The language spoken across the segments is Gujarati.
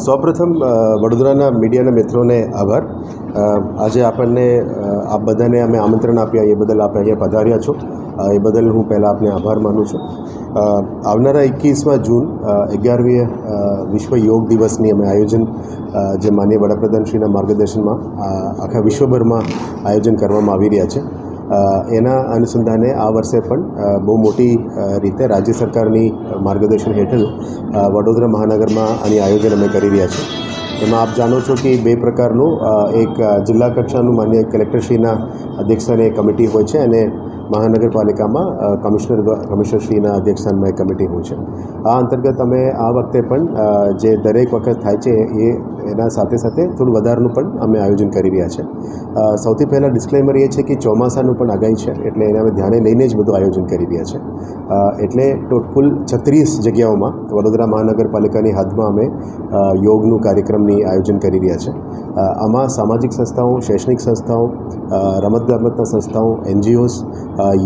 સૌપ્રથમ વડોદરાના મીડિયાના મિત્રોને આભાર. આજે આપણને આપ બધાને અમે આમંત્રણ આપ્યા એ બદલ આપ અહીંયા પધાર્યા છો એ બદલ હું પહેલાં આપને આભાર માનું છું. આવનારા 21 જૂન 11મી વિશ્વ યોગ દિવસની અમે આયોજન જે માનનીય વડાપ્રધાનશ્રીના માર્ગદર્શનમાં આખા વિશ્વભરમાં આયોજન કરવામાં આવી રહ્યા છે. એના અનુસંધાને આ વર્ષે પણ બહુ મોટી રીતે રાજ્ય સરકારની માર્ગદર્શન હેઠળ વડોદરા મહાનગરમાં આની આયોજન અમે કરી રહ્યા છીએ. એમાં આપ જાણો છો કે બે પ્રકારનું એક જિલ્લા કક્ષાનું માન્ય કલેક્ટરશ્રીના અધ્યક્ષસ્થાને કમિટી હોય છે અને મહાનગરપાલિકામાં કમિશનરશ્રીના અધ્યક્ષસ્થાનમાં એક કમિટી હોય છે. આ અંતર્ગત અમે આ વખતે પણ જે દરેક વખત થાય છે એના સાથે સાથે થોડું વધારાનું પણ અમે આયોજન કરી રહ્યા છે. સૌથી પહેલાં ડિસ્ક્લેમર એ છે કે ચોમાસાનું પણ આગાહી છે એટલે એને અમે ધ્યાને લઈને જ બધું આયોજન કરી રહ્યા છે. એટલે કુલ 36 જગ્યાઓમાં વડોદરા મહાનગરપાલિકાની હદમાં અમે યોગનું કાર્યક્રમની આયોજન કરી રહ્યા છે. આમાં સામાજિક સંસ્થાઓ, શૈક્ષણિક સંસ્થાઓ, રમતગમતના સંસ્થાઓ, NGOs,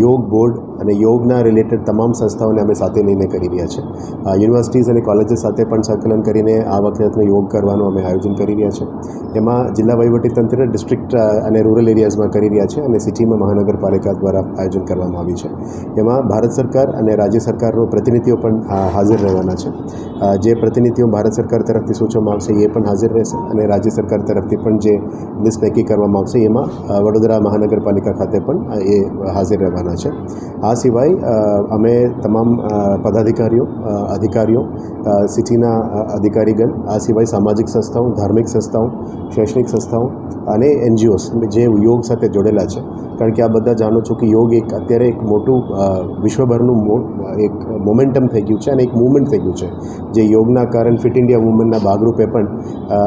યોગ બોર્ડ અને યોગના રિલેટેડ તમામ સંસ્થાઓને અમે સાથે લઈને કરી રહ્યા છે. યુનિવર્સિટીઝ અને કોલેજીસ સાથે પણ સંકલન કરીને આ વખતનો યોગ કરવાનું અમે આયોજન કરી રહ્યા છે. એમાં જિલ્લા વહીવટીતંત્ર, ડિસ્ટ્રિક્ટ અને રૂરલ એરિયાઝમાં કરી રહ્યા છે અને સિટીમાં મહાનગરપાલિકા દ્વારા આયોજન કરવામાં આવ્યું છે. એમાં ભારત સરકાર અને રાજ્ય સરકારનો પ્રતિનિધિઓ પણ હાજર રહેવાના છે. જે પ્રતિનિધિઓ ભારત સરકાર તરફથી સૂચવવામાં આવશે એ પણ હાજર રહેશે અને રાજ્ય સરકાર તરફથી પણ જે લિસ્ટ નક્કી કરવામાં આવશે એમાં વડોદરા મહાનગરપાલિકા ખાતે પણ એ હાજર રહેવાના છે. આ સિવાય અમે તમામ પદાધિકારીઓ, અધિકારીઓ, સિટીના અધિકારીગણ, આ સિવાય સામાજિક સંસ્થાઓ, ધાર્મિક સંસ્થાઓ, શૈક્ષણિક સંસ્થાઓ અને NGOs જે યોગ સાથે જોડેલા છે. કારણ કે આ બધા જાણો છો કે યોગ અત્યારે એક મોટું વિશ્વભરનું એક મોમેન્ટમ થઈ ગયું છે અને એક મૂવમેન્ટ થઈ ગયું છે. જે યોગના કારણ ફિટ ઇન્ડિયા મૂવમેન્ટના ભાગરૂપે પણ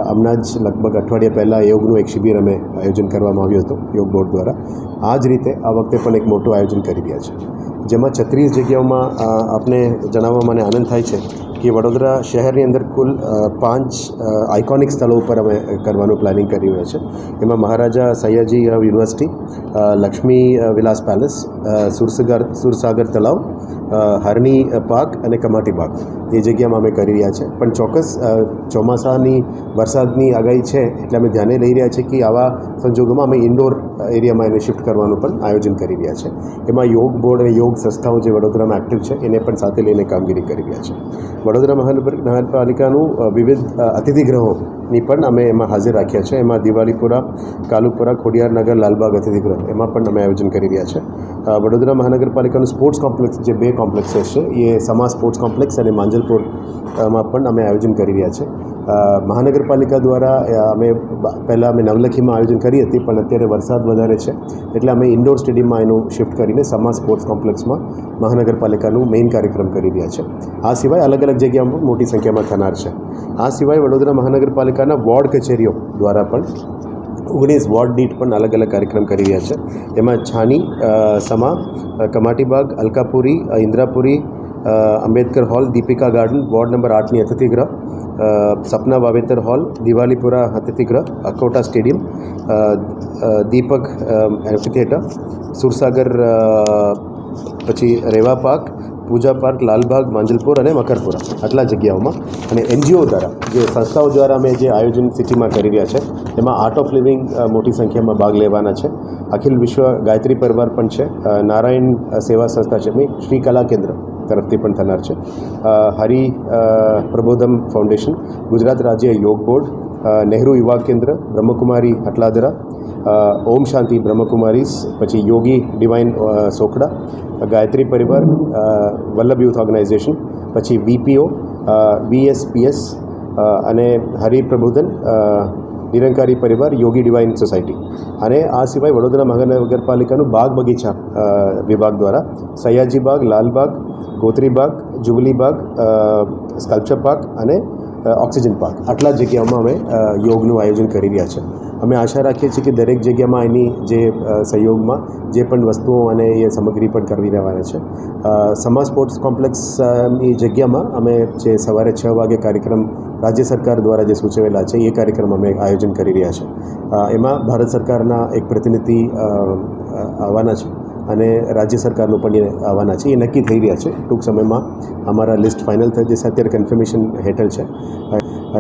હમણાં જ લગભગ અઠવાડિયા પહેલાં યોગનું એક શિબિર અમે આયોજન કરવામાં આવ્યું હતું યોગ બોર્ડ દ્વારા. આ જ રીતે આ વખતે પણ એક મોટું આયોજન કરી રહ્યા છે જેમાં 36 જગ્યાઓમાં આપને જણાવવા મને આનંદ થાય છે કે વડોદરા શહેરની અંદર કુલ 5 આઇકોનિક સ્થળો ઉપર અમે કરવાનું પ્લાનિંગ કરી રહ્યા છે. એમાં મહારાજા સયાજી યુનિવર્સિટી, લક્ષ્મી વિલાસ પેલેસ, સુરસાગર તળાવ, હરણી પાર્ક અને કમાટી બાગ એ જગ્યામાં અમે કરી રહ્યા છે. પણ ચોક્કસ ચોમાસાની વરસાદની આગાહી છે એટલે અમે ધ્યાને લઈ રહ્યા છીએ કે આવા સંજોગોમાં અમે ઇન્ડોર એરિયામાં એને શિફ્ટ કરવાનું પણ આયોજન કરી રહ્યા છે. એમાં યોગ બોર્ડ અને યોગ સંસ્થાઓ જે વડોદરામાં એક્ટિવ છે એને પણ સાથે લઈને કામગીરી કરી રહ્યા છે. વડોદરા મહાનગરપાલિકાનું વિવિધ અતિથિગૃહોની પણ અમે એમાં હાજર રાખ્યા છે. એમાં દિવાલીપુરા, કાલુપુરા, ખોડિયારનગર, લાલબાગ અતિથિગૃહ એમાં પણ અમે આયોજન કરી રહ્યા છે. વડોદરા મહાનગરપાલિકાનું સ્પોર્ટ્સ કોમ્પ્લેક્સ જે બે કોમ્પ્લેક્સીસ છે એ સમા સ્પોર્ટ્સ કોમ્પ્લેક્સ અને માંજલપુરમાં પણ અમે આયોજન કરી રહ્યા છે. મહાનગરપાલિકા દ્વારા પહેલાં અમે નવલખીમાં આયોજન કરી હતી પણ અત્યારે વરસાદ વધારે છે એટલે અમે ઇન્ડોર સ્ટેડિયમમાં એનું શિફ્ટ કરીને સમા સ્પોર્ટ્સ કોમ્પ્લેક્સમાં મહાનગરપાલિકાનું મેઇન કાર્યક્રમ કરી રહ્યા છે. આ સિવાય અલગ અલગ જગ્યામાં મોટી સંખ્યામાં થનાર છે. આ સિવાય વડોદરા મહાનગરપાલિકાના વોર્ડ કચેરીઓ દ્વારા પણ 19 વોર્ડ દીઠ પણ અલગ અલગ કાર્યક્રમ કરી રહ્યા છે. એમાં Chhani, Sama, Kamatibaug, Alkapuri, Indrapuri, Ambedkar hall, Deepika garden, ward number 8ની અતિથિગૃહ, સપના વાવેતર હોલ, દિવાલીપુરા અતિથિગૃહ, અકોટા સ્ટેડિયમ, દીપક એમ્ફીથિયેટર, સુરસાગર, પછી રેવા પાર્ક, પૂજા પાર્ક, લાલબાગ, માંજલપુર અને મકરપુરા આટલા જગ્યાઓમાં અને NGO દ્વારા જે સંસ્થાઓ દ્વારા અમે જે આયોજન સિટીમાં કરી રહ્યા છે એમાં આર્ટ ઓફ લિવિંગ મોટી સંખ્યામાં ભાગ લેવાના છે. અખિલ વિશ્વ ગાયત્રી પરિવાર પણ છે. નારાયણ સેવા સંસ્થા છે, શ્રી કલા કેન્દ્ર તરફથી પણ થનાર છે. હરિ પ્રબોધમ ફાઉન્ડેશન, ગુજરાત રાજ્ય યોગ બોર્ડ, નહેરુ યુવા કેન્દ્ર, બ્રહ્મકુમારી હટલાદરા, ઓમ શાંતિ બ્રહ્મકુમારીઝ, પછી યોગી ડિવાઇન સોખડા, ગાયત્રી પરિવાર, વલ્લભ યુથ ઓર્ગેનાઇઝેશન, પછી VPO, VSPS અને હરિપ્રબોધન નિરંકારી પરિવાર, યોગી ડિવાઇન સોસાયટી. અને આ સિવાય વડોદરા મહાનગરપાલિકાનું બાગ બગીચા વિભાગ દ્વારા સયાજી બાગ, લાલબાગ, ગોત્રી બાગ, જુબલી બાગ, સ્કલ્પચર પાર્ક અને ઓક્સિજન પાર્ક આટલા જગ્યાઓમાં અમે યોગનું આયોજન કરી રહ્યા છે. અમે આશા રાખીએ છીએ કે દરેક જગ્યામાં એની જે સહયોગમાં જે પણ વસ્તુઓ અને એ સામગ્રી પણ કરવી રહેવાના છે. સમા સ્પોર્ટ્સ કોમ્પ્લેક્સની જગ્યામાં અમે જે સવારે 6 વાગે કાર્યક્રમ રાજ્ય સરકાર દ્વારા જે સૂચવેલા છે એ કાર્યક્રમ અમે આયોજન કરી રહ્યા છે. એમાં ભારત સરકારના એક પ્રતિનિધિ આવવાના છે અને રાજ્ય સરકારનું પણ એ આવવાના છે. એ નક્કી થઈ રહ્યા છે. ટૂંક સમયમાં અમારા લિસ્ટ ફાઇનલ થઈ જશે. અત્યારે કન્ફર્મેશન હેઠળ છે.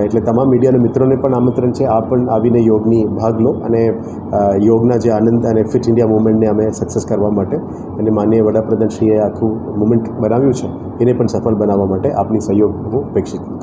એટલે તમામ મીડિયાના મિત્રોને પણ આમંત્રણ છે. આપ પણ આવીને યોગની ભાગ લો અને યોગના જે આનંદ અને ફિટ ઇન્ડિયા મુવમેન્ટને અમે સક્સેસ કરવા માટે અને માનનીય વડાપ્રધાનશ્રીએ આખું મુવમેન્ટ બનાવ્યું છે એને પણ સફળ બનાવવા માટે આપની સહયોગ હું અપેક્ષિત